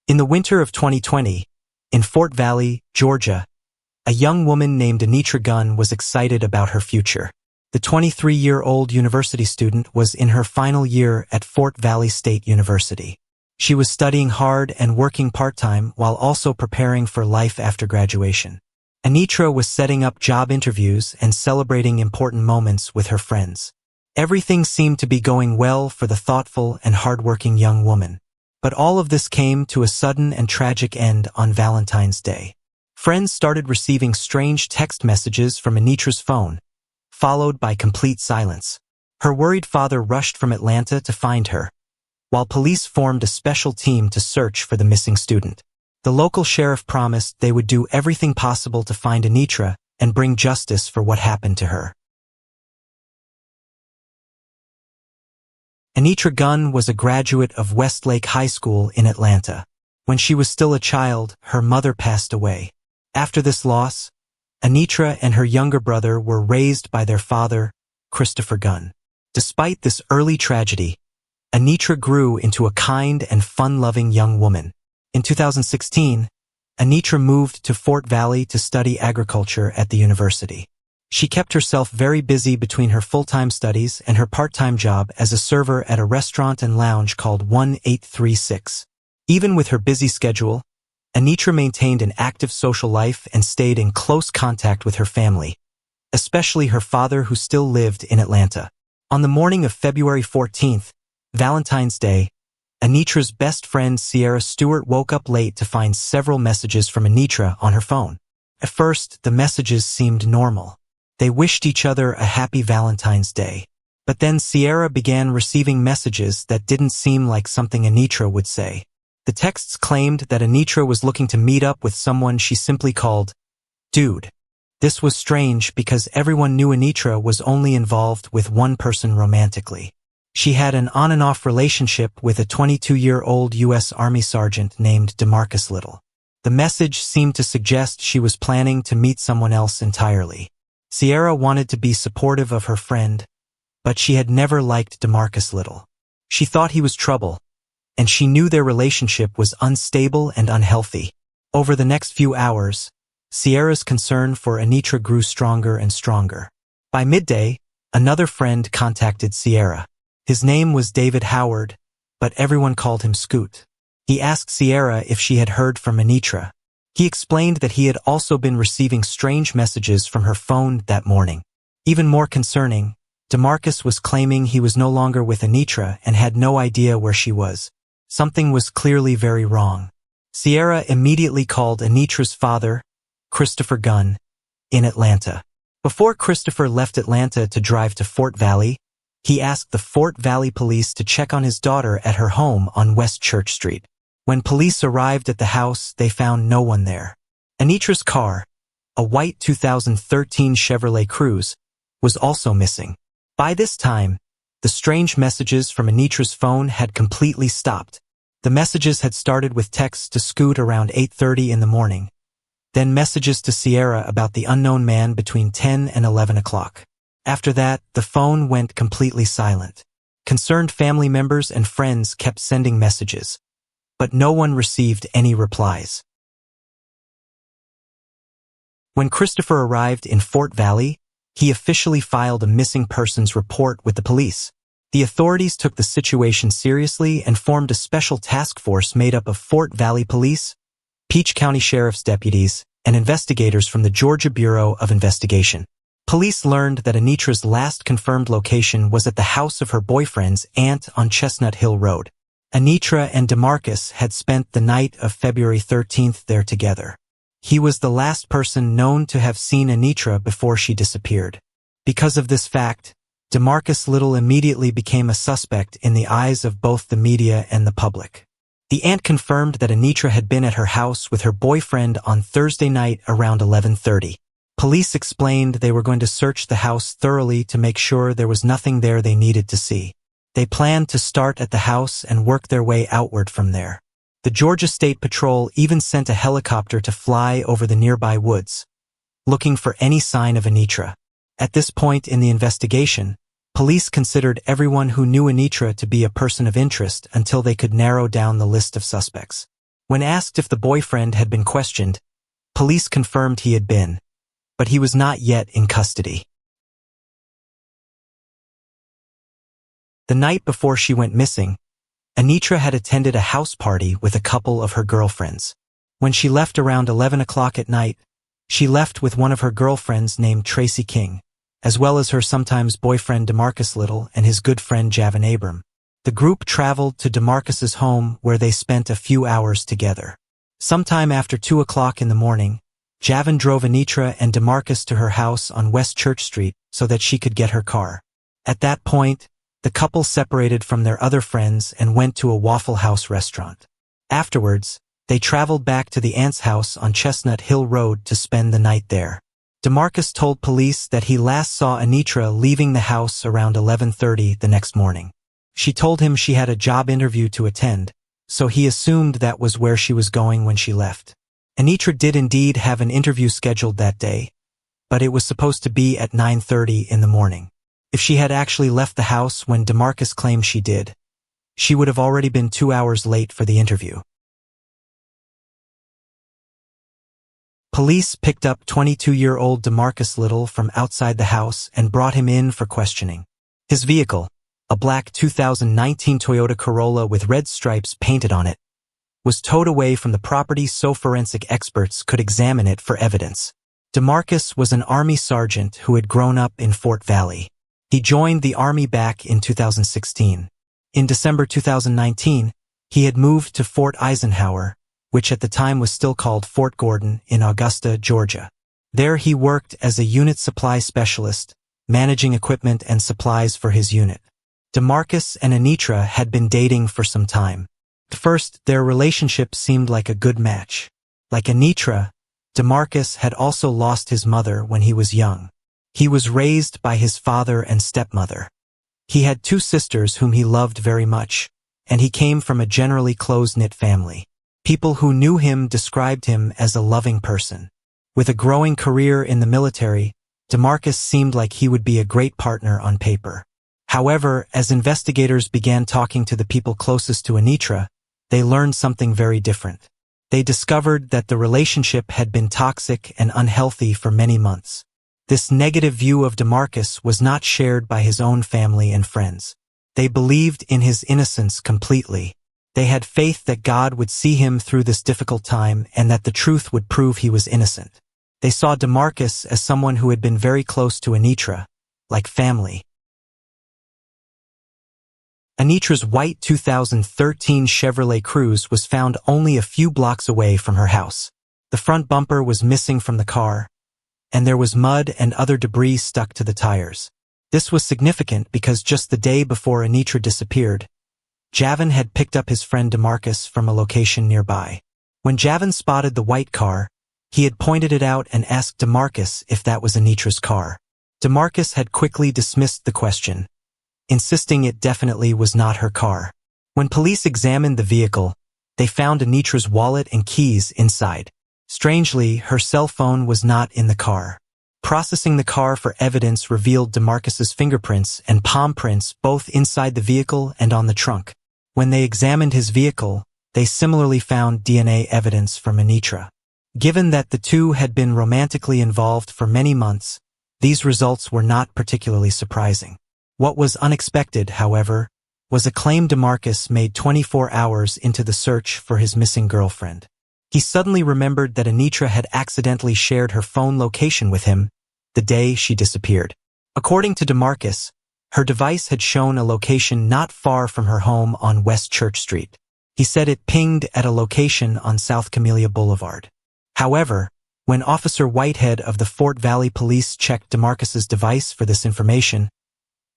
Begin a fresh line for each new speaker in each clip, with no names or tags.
In the winter of 2020, in Fort Valley, Georgia, a young woman named Anitra Gunn was excited about her future. The 23-year-old university student was in her final year at Fort Valley State University. She was studying hard and working part-time while also preparing for life after graduation. Anitra was setting up job interviews and celebrating important moments with her friends. Everything seemed to be going well for the thoughtful and hardworking young woman. But all of this came to a sudden and tragic end on Valentine's Day. Friends started receiving strange text messages from Anitra's phone, followed by complete silence. Her worried father rushed from Atlanta to find her, while police formed a special team to search for the missing student. The local sheriff promised they would do everything possible to find Anitra and bring justice for what happened to her. Anitra Gunn was a graduate of Westlake High School in Atlanta. When she was still a child, her mother passed away. After this loss, Anitra and her younger brother were raised by their father, Christopher Gunn. Despite this early tragedy, Anitra grew into a kind and fun-loving young woman. In 2016, Anitra moved to Fort Valley to study agriculture at the university. She kept herself very busy between her full-time studies and her part-time job as a server at a restaurant and lounge called 1836. Even with her busy schedule, Anitra maintained an active social life and stayed in close contact with her family, especially her father who still lived in Atlanta. On the morning of February 14th, Valentine's Day, Anitra's best friend Sierra Stewart woke up late to find several messages from Anitra on her phone. At first, the messages seemed normal. They wished each other a happy Valentine's Day. But then Sierra began receiving messages that didn't seem like something Anitra would say. The texts claimed that Anitra was looking to meet up with someone she simply called Dude. This was strange because everyone knew Anitra was only involved with one person romantically. She had an on-and-off relationship with a 22-year-old U.S. Army sergeant named Demarcus Little. The message seemed to suggest she was planning to meet someone else entirely. Sierra wanted to be supportive of her friend, but she had never liked Demarcus Little. She thought he was trouble, and she knew their relationship was unstable and unhealthy. Over the next few hours, Sierra's concern for Anitra grew stronger and stronger. By midday, another friend contacted Sierra. His name was David Howard, but everyone called him Scoot. He asked Sierra if she had heard from Anitra. He explained that he had also been receiving strange messages from her phone that morning. Even more concerning, Demarcus was claiming he was no longer with Anitra and had no idea where she was. Something was clearly very wrong. Sierra immediately called Anitra's father, Christopher Gunn, in Atlanta. Before Christopher left Atlanta to drive to Fort Valley, he asked the Fort Valley police to check on his daughter at her home on West Church Street. When police arrived at the house, they found no one there. Anitra's car, a white 2013 Chevrolet Cruze, was also missing. By this time, the strange messages from Anitra's phone had completely stopped. The messages had started with texts to Scoot around 8:30 in the morning, then messages to Sierra about the unknown man between 10 and 11 o'clock. After that, the phone went completely silent. Concerned family members and friends kept sending messages, but no one received any replies. When Christopher arrived in Fort Valley, he officially filed a missing persons report with the police. The authorities took the situation seriously and formed a special task force made up of Fort Valley Police, Peach County Sheriff's deputies, and investigators from the Georgia Bureau of Investigation. Police learned that Anitra's last confirmed location was at the house of her boyfriend's aunt on Chestnut Hill Road. Anitra and Demarcus had spent the night of February 13th there together. He was the last person known to have seen Anitra before she disappeared. Because of this fact, Demarcus Little immediately became a suspect in the eyes of both the media and the public. The aunt confirmed that Anitra had been at her house with her boyfriend on Thursday night around 11:30. Police explained they were going to search the house thoroughly to make sure there was nothing there they needed to see. They planned to start at the house and work their way outward from there. The Georgia State Patrol even sent a helicopter to fly over the nearby woods, looking for any sign of Anitra. At this point in the investigation, police considered everyone who knew Anitra to be a person of interest until they could narrow down the list of suspects. When asked if the boyfriend had been questioned, police confirmed he had been, but he was not yet in custody. The night before she went missing, Anitra had attended a house party with a couple of her girlfriends. When she left around 11 o'clock at night, she left with one of her girlfriends named Tracy King, as well as her sometimes boyfriend Demarcus Little and his good friend Javin Abram. The group traveled to Demarcus's home where they spent a few hours together. Sometime after 2 o'clock in the morning, Javin drove Anitra and Demarcus to her house on West Church Street so that she could get her car. At that point, the couple separated from their other friends and went to a Waffle House restaurant. Afterwards, they traveled back to the aunt's house on Chestnut Hill Road to spend the night there. Demarcus told police that he last saw Anitra leaving the house around 11:30 the next morning. She told him she had a job interview to attend, so he assumed that was where she was going when she left. Anitra did indeed have an interview scheduled that day, but it was supposed to be at 9:30 in the morning. If she had actually left the house when Demarcus claimed she did, she would have already been 2 hours late for the interview. Police picked up 22-year-old Demarcus Little from outside the house and brought him in for questioning. His vehicle, a black 2019 Toyota Corolla with red stripes painted on it, was towed away from the property so forensic experts could examine it for evidence. Demarcus was an Army sergeant who had grown up in Fort Valley. He joined the Army back in 2016. In December 2019, he had moved to Fort Eisenhower, which at the time was still called Fort Gordon, in Augusta, Georgia. There he worked as a unit supply specialist, managing equipment and supplies for his unit. Demarcus and Anitra had been dating for some time. At first, their relationship seemed like a good match. Like Anitra, Demarcus had also lost his mother when he was young. He was raised by his father and stepmother. He had 2 sisters whom he loved very much, and he came from a generally close-knit family. People who knew him described him as a loving person. With a growing career in the military, Demarcus seemed like he would be a great partner on paper. However, as investigators began talking to the people closest to Anitra, they learned something very different. They discovered that the relationship had been toxic and unhealthy for many months. This negative view of Demarcus was not shared by his own family and friends. They believed in his innocence completely. They had faith that God would see him through this difficult time and that the truth would prove he was innocent. They saw Demarcus as someone who had been very close to Anitra, like family. Anitra's white 2013 Chevrolet Cruze was found only a few blocks away from her house. The front bumper was missing from the car, and there was mud and other debris stuck to the tires. This was significant because just the day before Anitra disappeared, Javin had picked up his friend Demarcus from a location nearby. When Javin spotted the white car, he had pointed it out and asked Demarcus if that was Anitra's car. Demarcus had quickly dismissed the question, insisting it definitely was not her car. When police examined the vehicle, they found Anitra's wallet and keys inside. Strangely, her cell phone was not in the car. Processing the car for evidence revealed Demarcus's fingerprints and palm prints both inside the vehicle and on the trunk. When they examined his vehicle, they similarly found DNA evidence from Anitra. Given that the two had been romantically involved for many months, these results were not particularly surprising. What was unexpected, however, was a claim Demarcus made 24 hours into the search for his missing girlfriend. He suddenly remembered that Anitra had accidentally shared her phone location with him the day she disappeared. According to Demarcus, her device had shown a location not far from her home on West Church Street. He said it pinged at a location on South Camellia Boulevard. However, when Officer Whitehead of the Fort Valley Police checked Demarcus's device for this information,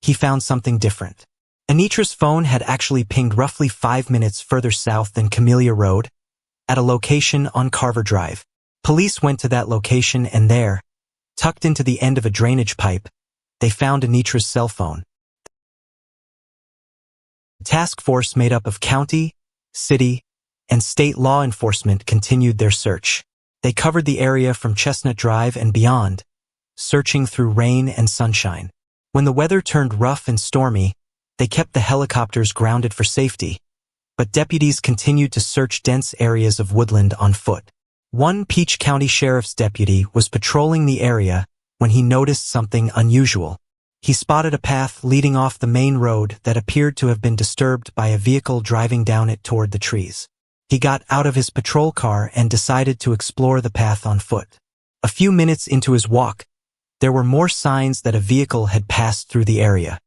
he found something different. Anitra's phone had actually pinged roughly 5 minutes further south than Camellia Road, at a location on Carver Drive. Police went to that location and there, tucked into the end of a drainage pipe, they found Anitra's cell phone. The task force made up of county, city, and state law enforcement continued their search. They covered the area from Chestnut Drive and beyond, searching through rain and sunshine. When the weather turned rough and stormy, they kept the helicopters grounded for safety, but deputies continued to search dense areas of woodland on foot. One Peach County Sheriff's deputy was patrolling the area when he noticed something unusual. He spotted a path leading off the main road that appeared to have been disturbed by a vehicle driving down it toward the trees. He got out of his patrol car and decided to explore the path on foot. A few minutes into his walk, there were more signs that a vehicle had passed through the area.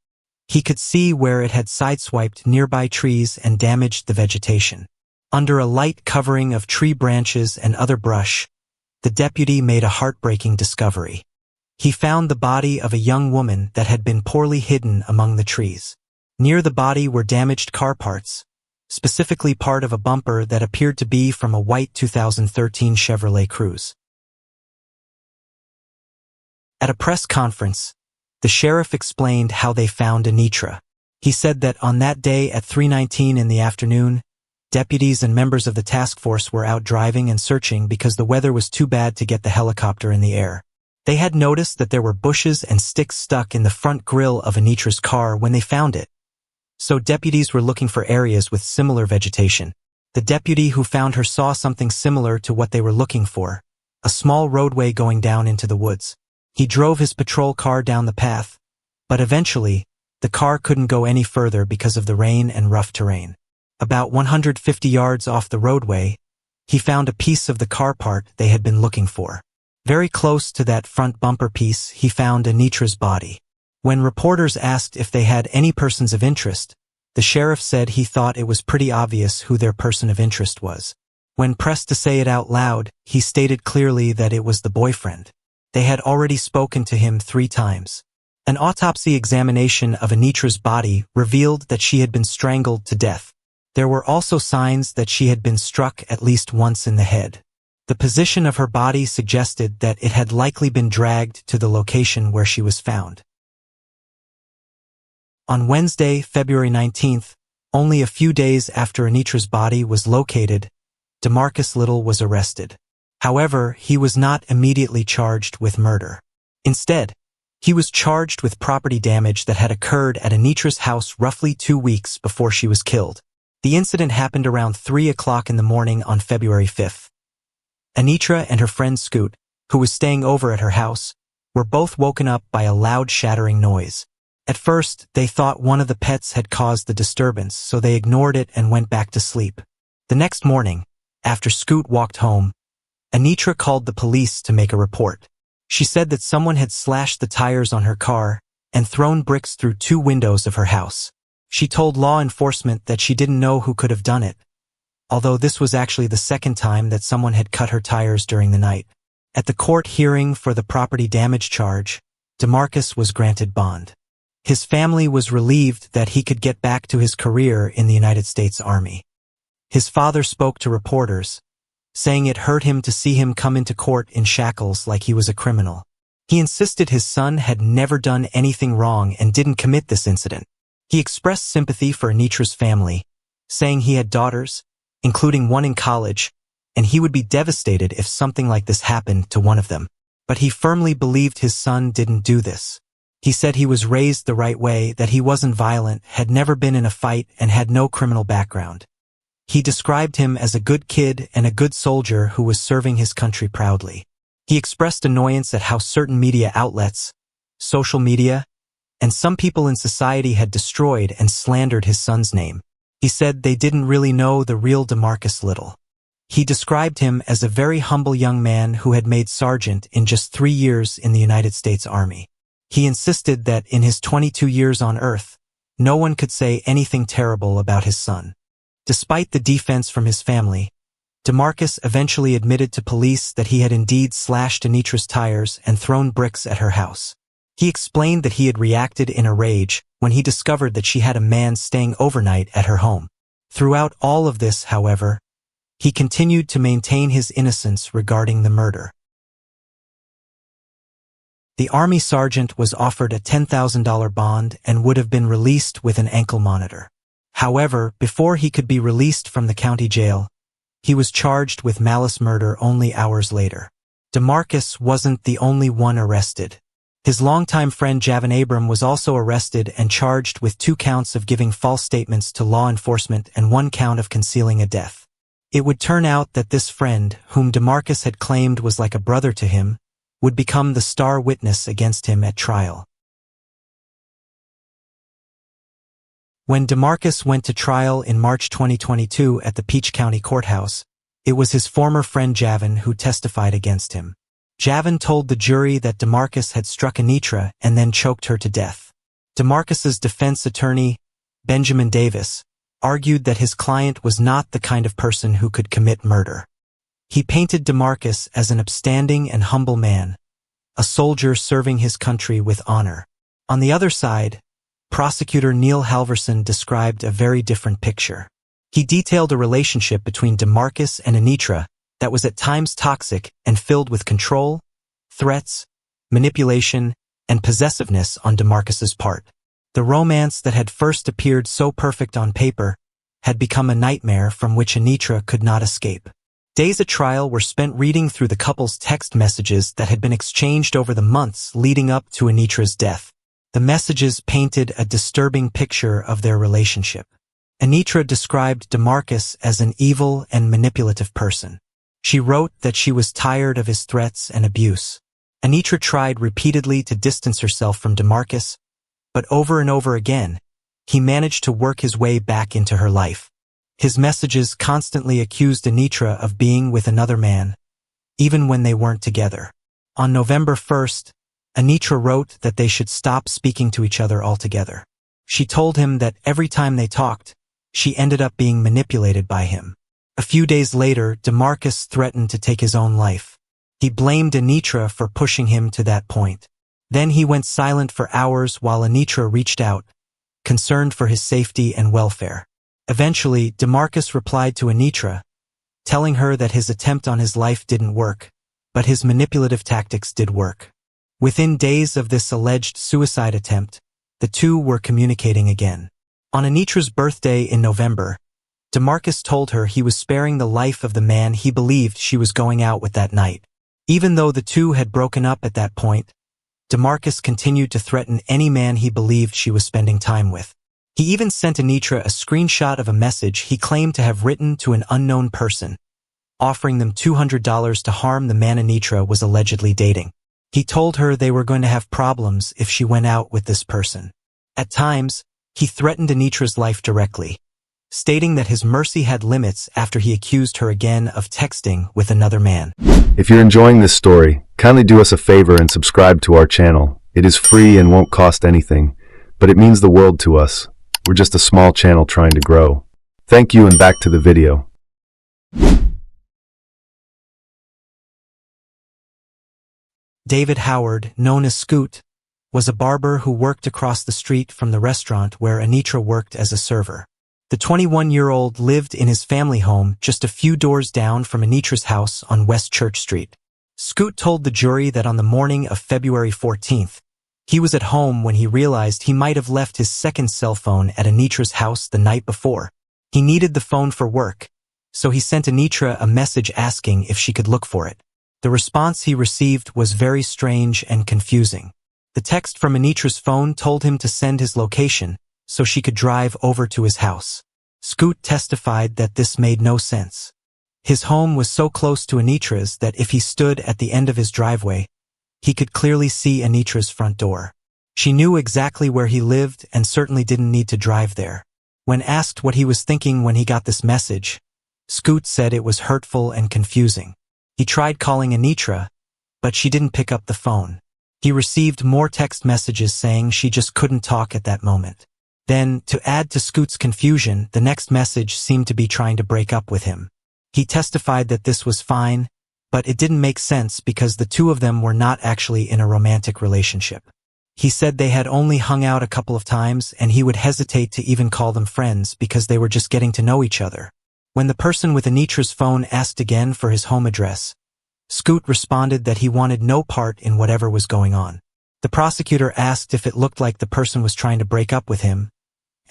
He could see where it had sideswiped nearby trees and damaged the vegetation. Under a light covering of tree branches and other brush, the deputy made a heartbreaking discovery. He found the body of a young woman that had been poorly hidden among the trees. Near the body were damaged car parts, specifically part of a bumper that appeared to be from a white 2013 Chevrolet Cruze. At a press conference, the sheriff explained how they found Anitra. He said that on that day at 3:19 in the afternoon, deputies and members of the task force were out driving and searching because the weather was too bad to get the helicopter in the air. They had noticed that there were bushes and sticks stuck in the front grille of Anitra's car when they found it. So deputies were looking for areas with similar vegetation. The deputy who found her saw something similar to what they were looking for, a small roadway going down into the woods. He drove his patrol car down the path, but eventually, the car couldn't go any further because of the rain and rough terrain. About 150 yards off the roadway, he found a piece of the car part they had been looking for. Very close to that front bumper piece, he found Anitra's body. When reporters asked if they had any persons of interest, the sheriff said he thought it was pretty obvious who their person of interest was. When pressed to say it out loud, he stated clearly that it was the boyfriend. They had already spoken to him 3 times. An autopsy examination of Anitra's body revealed that she had been strangled to death. There were also signs that she had been struck at least once in the head. The position of her body suggested that it had likely been dragged to the location where she was found. On Wednesday, February 19th, only a few days after Anitra's body was located, Demarcus Little was arrested. However, he was not immediately charged with murder. Instead, he was charged with property damage that had occurred at Anitra's house roughly 2 weeks before she was killed. The incident happened around 3 o'clock in the morning on February 5th. Anitra and her friend Scoot, who was staying over at her house, were both woken up by a loud shattering noise. At first, they thought one of the pets had caused the disturbance, so they ignored it and went back to sleep. The next morning, after Scoot walked home, Anitra called the police to make a report. She said that someone had slashed the tires on her car and thrown bricks through 2 windows of her house. She told law enforcement that she didn't know who could have done it, although this was actually the second time that someone had cut her tires during the night. At the court hearing for the property damage charge, Demarcus was granted bond. His family was relieved that he could get back to his career in the United States Army. His father spoke to reporters, saying it hurt him to see him come into court in shackles like he was a criminal. He insisted his son had never done anything wrong and didn't commit this incident. He expressed sympathy for Anitra's family, saying he had daughters, including one in college, and he would be devastated if something like this happened to one of them. But he firmly believed his son didn't do this. He said he was raised the right way, that he wasn't violent, had never been in a fight, and had no criminal background. He described him as a good kid and a good soldier who was serving his country proudly. He expressed annoyance at how certain media outlets, social media, and some people in society had destroyed and slandered his son's name. He said they didn't really know the real Demarcus Little. He described him as a very humble young man who had made sergeant in just 3 years in the United States Army. He insisted that in his 22 years on Earth, no one could say anything terrible about his son. Despite the defense from his family, Demarcus eventually admitted to police that he had indeed slashed Anitra's tires and thrown bricks at her house. He explained that he had reacted in a rage when he discovered that she had a man staying overnight at her home. Throughout all of this, however, he continued to maintain his innocence regarding the murder. The Army sergeant was offered a $10,000 bond and would have been released with an ankle monitor. However, before he could be released from the county jail, he was charged with malice murder only hours later. Demarcus wasn't the only one arrested. His longtime friend Javin Abram was also arrested and charged with 2 counts of giving false statements to law enforcement and 1 count of concealing a death. It would turn out that this friend, whom Demarcus had claimed was like a brother to him, would become the star witness against him at trial. When Demarcus went to trial in March 2022 at the Peach County Courthouse, it was his former friend Javin who testified against him. Javin told the jury that Demarcus had struck Anitra and then choked her to death. Demarcus's defense attorney, Benjamin Davis, argued that his client was not the kind of person who could commit murder. He painted Demarcus as an upstanding and humble man, a soldier serving his country with honor. On the other side, prosecutor Neil Halverson described a very different picture. He detailed a relationship between Demarcus and Anitra that was at times toxic and filled with control, threats, manipulation, and possessiveness on Demarcus's part. The romance that had first appeared so perfect on paper had become a nightmare from which Anitra could not escape. Days at trial were spent reading through the couple's text messages that had been exchanged over the months leading up to Anitra's death. The messages painted a disturbing picture of their relationship. Anitra described Demarcus as an evil and manipulative person. She wrote that she was tired of his threats and abuse. Anitra tried repeatedly to distance herself from Demarcus, but over and over again, he managed to work his way back into her life. His messages constantly accused Anitra of being with another man, even when they weren't together. On November 1st, Anitra wrote that they should stop speaking to each other altogether. She told him that every time they talked, she ended up being manipulated by him. A few days later, Demarcus threatened to take his own life. He blamed Anitra for pushing him to that point. Then he went silent for hours while Anitra reached out, concerned for his safety and welfare. Eventually, Demarcus replied to Anitra, telling her that his attempt on his life didn't work, but his manipulative tactics did work. Within days of this alleged suicide attempt, the two were communicating again. On Anitra's birthday in November, Demarcus told her he was sparing the life of the man he believed she was going out with that night. Even though the two had broken up at that point, Demarcus continued to threaten any man he believed she was spending time with. He even sent Anitra a screenshot of a message he claimed to have written to an unknown person, offering them $200 to harm the man Anitra was allegedly dating. He told her they were going to have problems if she went out with this person. At times, he threatened Anitra's life directly, stating that his mercy had limits after he accused her again of texting with another man.
If you're enjoying this story, kindly do us a favor and subscribe to our channel. It is free and won't cost anything, but it means the world to us. We're just a small channel trying to grow. Thank you, and back to the video.
David Howard, known as Scoot, was a barber who worked across the street from the restaurant where Anitra worked as a server. The 21-year-old lived in his family home just a few doors down from Anitra's house on West Church Street. Scoot told the jury that on the morning of February 14th, he was at home when he realized he might have left his second cell phone at Anitra's house the night before. He needed the phone for work, so he sent Anitra a message asking if she could look for it. The response he received was very strange and confusing. The text from Anitra's phone told him to send his location so she could drive over to his house. Scoot testified that this made no sense. His home was so close to Anitra's that if he stood at the end of his driveway, he could clearly see Anitra's front door. She knew exactly where he lived and certainly didn't need to drive there. When asked what he was thinking when he got this message, Scoot said it was hurtful and confusing. He tried calling Anitra, but she didn't pick up the phone. He received more text messages saying she just couldn't talk at that moment. Then, to add to Scoot's confusion, the next message seemed to be trying to break up with him. He testified that this was fine, but it didn't make sense because the two of them were not actually in a romantic relationship. He said they had only hung out a couple of times and he would hesitate to even call them friends because they were just getting to know each other. When the person with Anitra's phone asked again for his home address, Scoot responded that he wanted no part in whatever was going on. The prosecutor asked if it looked like the person was trying to break up with him,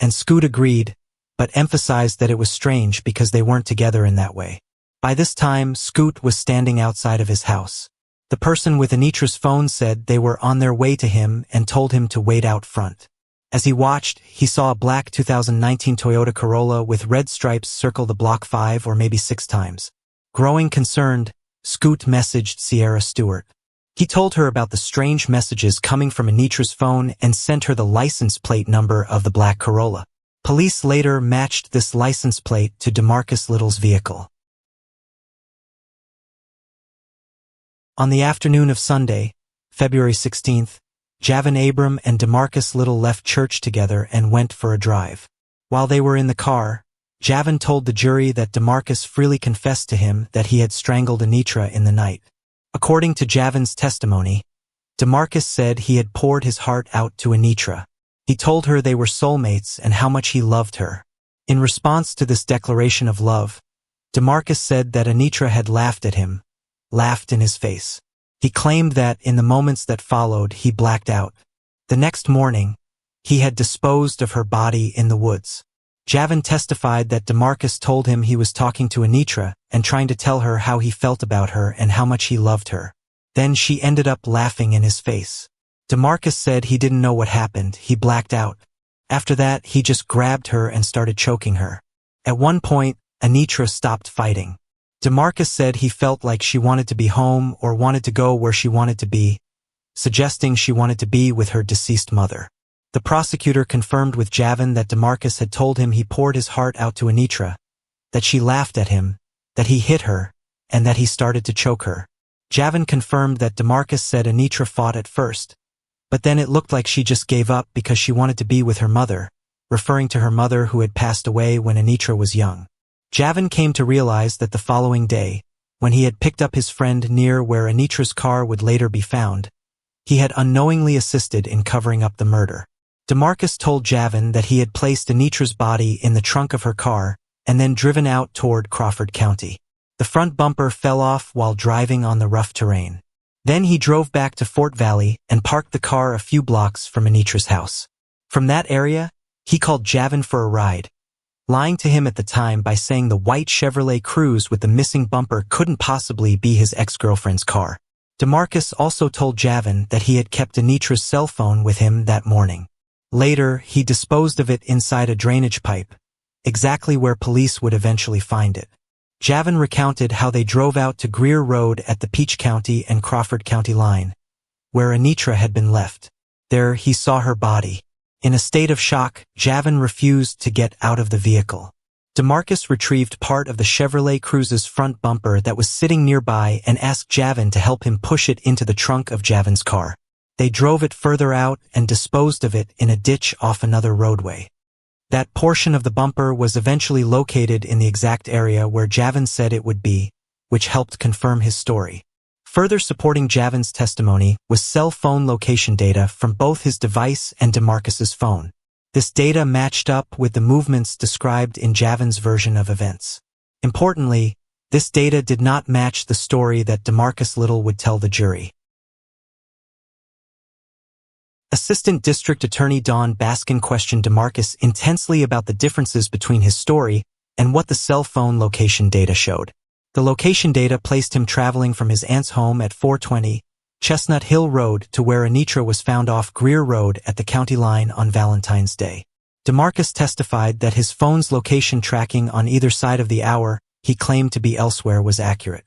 and Scoot agreed, but emphasized that it was strange because they weren't together in that way. By this time, Scoot was standing outside of his house. The person with Anitra's phone said they were on their way to him and told him to wait out front. As he watched, he saw a black 2019 Toyota Corolla with red stripes circle the block 5 or maybe 6 times. Growing concerned, Scoot messaged Sierra Stewart. He told her about the strange messages coming from Anitra's phone and sent her the license plate number of the black Corolla. Police later matched this license plate to Demarcus Little's vehicle. On the afternoon of Sunday, February 16th, Javin Abram and Demarcus Little left church together and went for a drive. While they were in the car, Javin told the jury that Demarcus freely confessed to him that he had strangled Anitra in the night. According to Javin's testimony, Demarcus said he had poured his heart out to Anitra. He told her they were soulmates and how much he loved her. In response to this declaration of love, Demarcus said that Anitra had laughed at him, laughed in his face. He claimed that in the moments that followed, he blacked out. The next morning, he had disposed of her body in the woods. Javin testified that Demarcus told him he was talking to Anitra and trying to tell her how he felt about her and how much he loved her. Then she ended up laughing in his face. Demarcus said he didn't know what happened, he blacked out. After that, he just grabbed her and started choking her. At one point, Anitra stopped fighting. Demarcus said he felt like she wanted to be home or wanted to go where she wanted to be, suggesting she wanted to be with her deceased mother. The prosecutor confirmed with Javin that Demarcus had told him he poured his heart out to Anitra, that she laughed at him, that he hit her, and that he started to choke her. Javin confirmed that Demarcus said Anitra fought at first, but then it looked like she just gave up because she wanted to be with her mother, referring to her mother who had passed away when Anitra was young. Javin came to realize that the following day, when he had picked up his friend near where Anitra's car would later be found, he had unknowingly assisted in covering up the murder. Demarcus told Javin that he had placed Anitra's body in the trunk of her car and then driven out toward Crawford County. The front bumper fell off while driving on the rough terrain. Then he drove back to Fort Valley and parked the car a few blocks from Anitra's house. From that area, he called Javin for a ride, lying to him at the time by saying the white Chevrolet Cruze with the missing bumper couldn't possibly be his ex-girlfriend's car. Demarcus also told Javin that he had kept Anitra's cell phone with him that morning. Later, he disposed of it inside a drainage pipe, exactly where police would eventually find it. Javin recounted how they drove out to Greer Road at the Peach County and Crawford County line, where Anitra had been left. There, he saw her body. In a state of shock, Javin refused to get out of the vehicle. Demarcus retrieved part of the Chevrolet Cruze's front bumper that was sitting nearby and asked Javin to help him push it into the trunk of Javin's car. They drove it further out and disposed of it in a ditch off another roadway. That portion of the bumper was eventually located in the exact area where Javin said it would be, which helped confirm his story. Further supporting Javin's testimony was cell phone location data from both his device and Demarcus's phone. This data matched up with the movements described in Javin's version of events. Importantly, this data did not match the story that Demarcus Little would tell the jury. Assistant District Attorney Don Baskin questioned Demarcus intensely about the differences between his story and what the cell phone location data showed. The location data placed him traveling from his aunt's home at 420 Chestnut Hill Road to where Anitra was found off Greer Road at the county line on Valentine's Day. Demarcus testified that his phone's location tracking on either side of the hour he claimed to be elsewhere was accurate.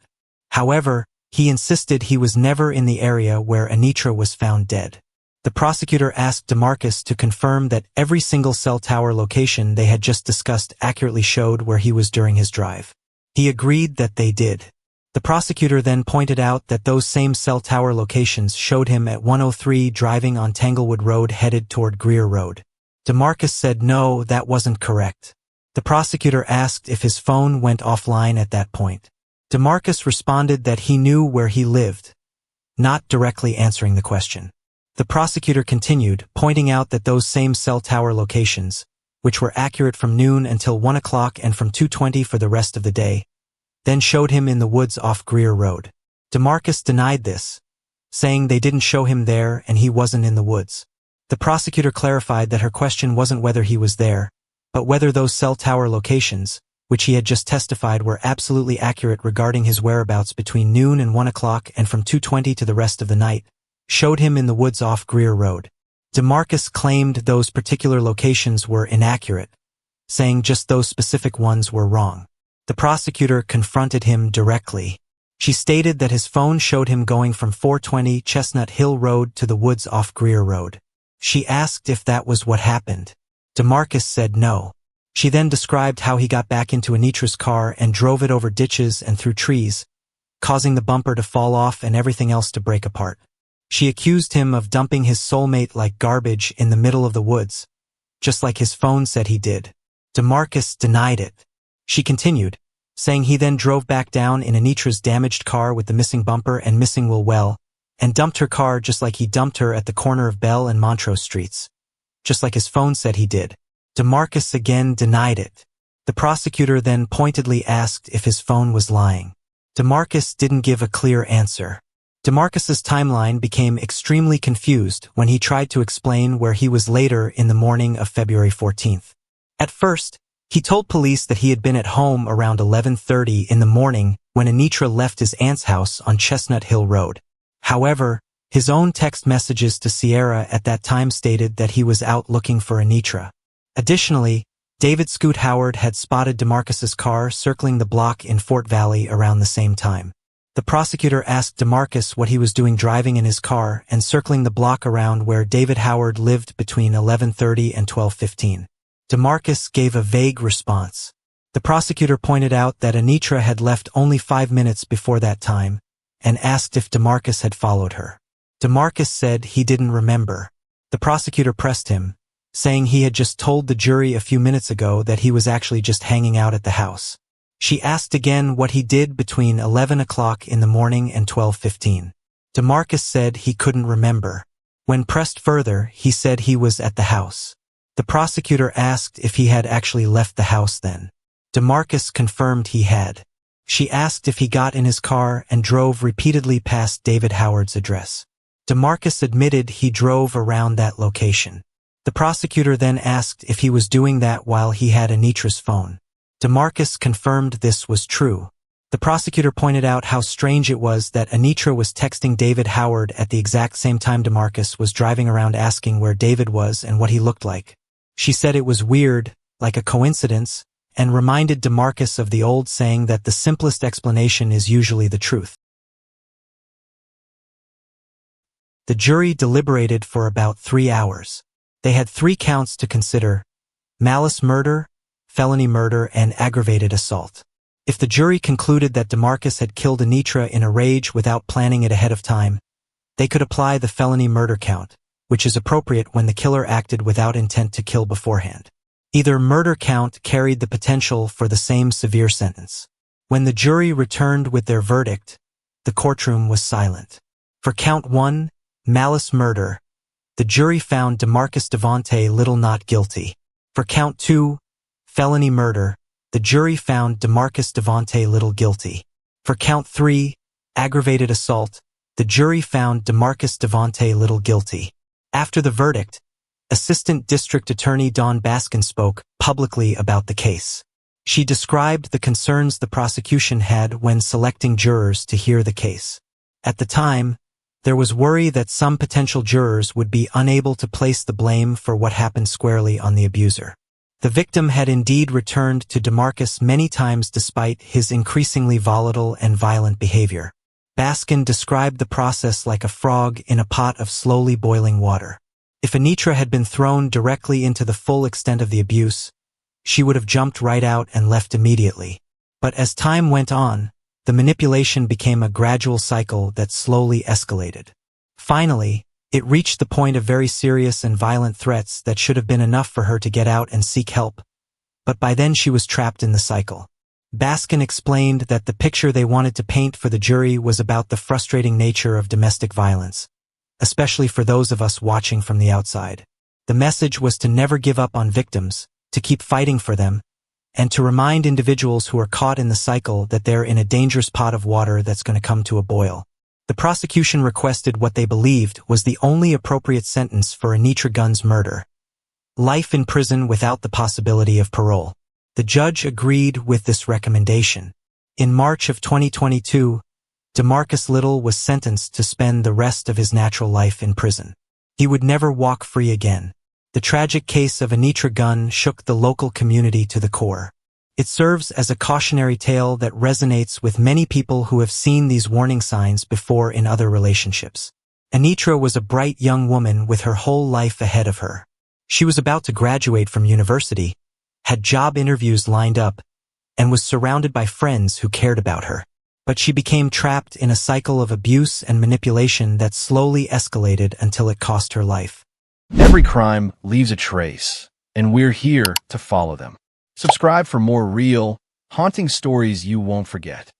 However, he insisted he was never in the area where Anitra was found dead. The prosecutor asked Demarcus to confirm that every single cell tower location they had just discussed accurately showed where he was during his drive. He agreed that they did. The prosecutor then pointed out that those same cell tower locations showed him at 103 driving on Tanglewood Road headed toward Greer Road. Demarcus said no, that wasn't correct. The prosecutor asked if his phone went offline at that point. Demarcus responded that he knew where he lived, not directly answering the question. The prosecutor continued, pointing out that those same cell tower locations, which were accurate from noon until 1 o'clock and from 2:20 for the rest of the day, then showed him in the woods off Greer Road. Demarcus denied this, saying they didn't show him there and he wasn't in the woods. The prosecutor clarified that her question wasn't whether he was there, but whether those cell tower locations, which he had just testified were absolutely accurate regarding his whereabouts between noon and 1 o'clock and from 2:20 to the rest of the night, showed him in the woods off Greer Road. Demarcus claimed those particular locations were inaccurate, saying just those specific ones were wrong. The prosecutor confronted him directly. She stated that his phone showed him going from 420 Chestnut Hill Road to the woods off Greer Road. She asked if that was what happened. Demarcus said no. She then described how he got back into Anitra's car and drove it over ditches and through trees, causing the bumper to fall off and everything else to break apart. She accused him of dumping his soulmate like garbage in the middle of the woods, just like his phone said he did. Demarcus denied it. She continued, saying he then drove back down in Anitra's damaged car with the missing bumper and missing wheel well, and dumped her car just like he dumped her at the corner of Bell and Montrose Streets, just like his phone said he did. Demarcus again denied it. The prosecutor then pointedly asked if his phone was lying. Demarcus didn't give a clear answer. Demarcus's timeline became extremely confused when he tried to explain where he was later in the morning of February 14th. At first, he told police that he had been at home around 11:30 in the morning when Anitra left his aunt's house on Chestnut Hill Road. However, his own text messages to Sierra at that time stated that he was out looking for Anitra. Additionally, David Scoot Howard had spotted Demarcus's car circling the block in Fort Valley around the same time. The prosecutor asked Demarcus what he was doing driving in his car and circling the block around where David Howard lived between 11:30 and 12:15. Demarcus gave a vague response. The prosecutor pointed out that Anitra had left only 5 minutes before that time and asked if Demarcus had followed her. Demarcus said he didn't remember. The prosecutor pressed him, saying he had just told the jury a few minutes ago that he was actually just hanging out at the house. She asked again what he did between 11 o'clock in the morning and 12:15. Demarcus said he couldn't remember. When pressed further, he said he was at the house. The prosecutor asked if he had actually left the house then. Demarcus confirmed he had. She asked if he got in his car and drove repeatedly past David Howard's address. Demarcus admitted he drove around that location. The prosecutor then asked if he was doing that while he had Anitra's phone. Demarcus confirmed this was true. The prosecutor pointed out how strange it was that Anitra was texting David Howard at the exact same time Demarcus was driving around asking where David was and what he looked like. She said it was weird, like a coincidence, and reminded Demarcus of the old saying that the simplest explanation is usually the truth. The jury deliberated for about 3 hours. They had 3 counts to consider: malice murder, felony murder, and aggravated assault. If the jury concluded that Demarcus had killed Anitra in a rage without planning it ahead of time, they could apply the felony murder count, which is appropriate when the killer acted without intent to kill beforehand. Either murder count carried the potential for the same severe sentence. When the jury returned with their verdict, the courtroom was silent. For count 1, malice murder, the jury found Demarcus Devontae Little not guilty. For count 2, felony murder, the jury found Demarcus Devontae Little guilty. For count 3, aggravated assault, the jury found Demarcus Devontae Little guilty. After the verdict, Assistant District Attorney Dawn Baskin spoke publicly about the case. She described the concerns the prosecution had when selecting jurors to hear the case. At the time, there was worry that some potential jurors would be unable to place the blame for what happened squarely on the abuser. The victim had indeed returned to Demarcus many times despite his increasingly volatile and violent behavior. Baskin described the process like a frog in a pot of slowly boiling water. If Anitra had been thrown directly into the full extent of the abuse, she would have jumped right out and left immediately. But as time went on, the manipulation became a gradual cycle that slowly escalated. Finally, it reached the point of very serious and violent threats that should have been enough for her to get out and seek help, but by then she was trapped in the cycle. Baskin explained that the picture they wanted to paint for the jury was about the frustrating nature of domestic violence, especially for those of us watching from the outside. The message was to never give up on victims, to keep fighting for them, and to remind individuals who are caught in the cycle that they're in a dangerous pot of water that's going to come to a boil. The prosecution requested what they believed was the only appropriate sentence for Anitra Gunn's murder: life in prison without the possibility of parole. The judge agreed with this recommendation. In March of 2022, Demarcus Little was sentenced to spend the rest of his natural life in prison. He would never walk free again. The tragic case of Anitra Gunn shook the local community to the core. It serves as a cautionary tale that resonates with many people who have seen these warning signs before in other relationships. Anitra was a bright young woman with her whole life ahead of her. She was about to graduate from university, had job interviews lined up, and was surrounded by friends who cared about her. But she became trapped in a cycle of abuse and manipulation that slowly escalated until it cost her life.
Every crime leaves a trace, and we're here to follow them. Subscribe for more real, haunting stories you won't forget.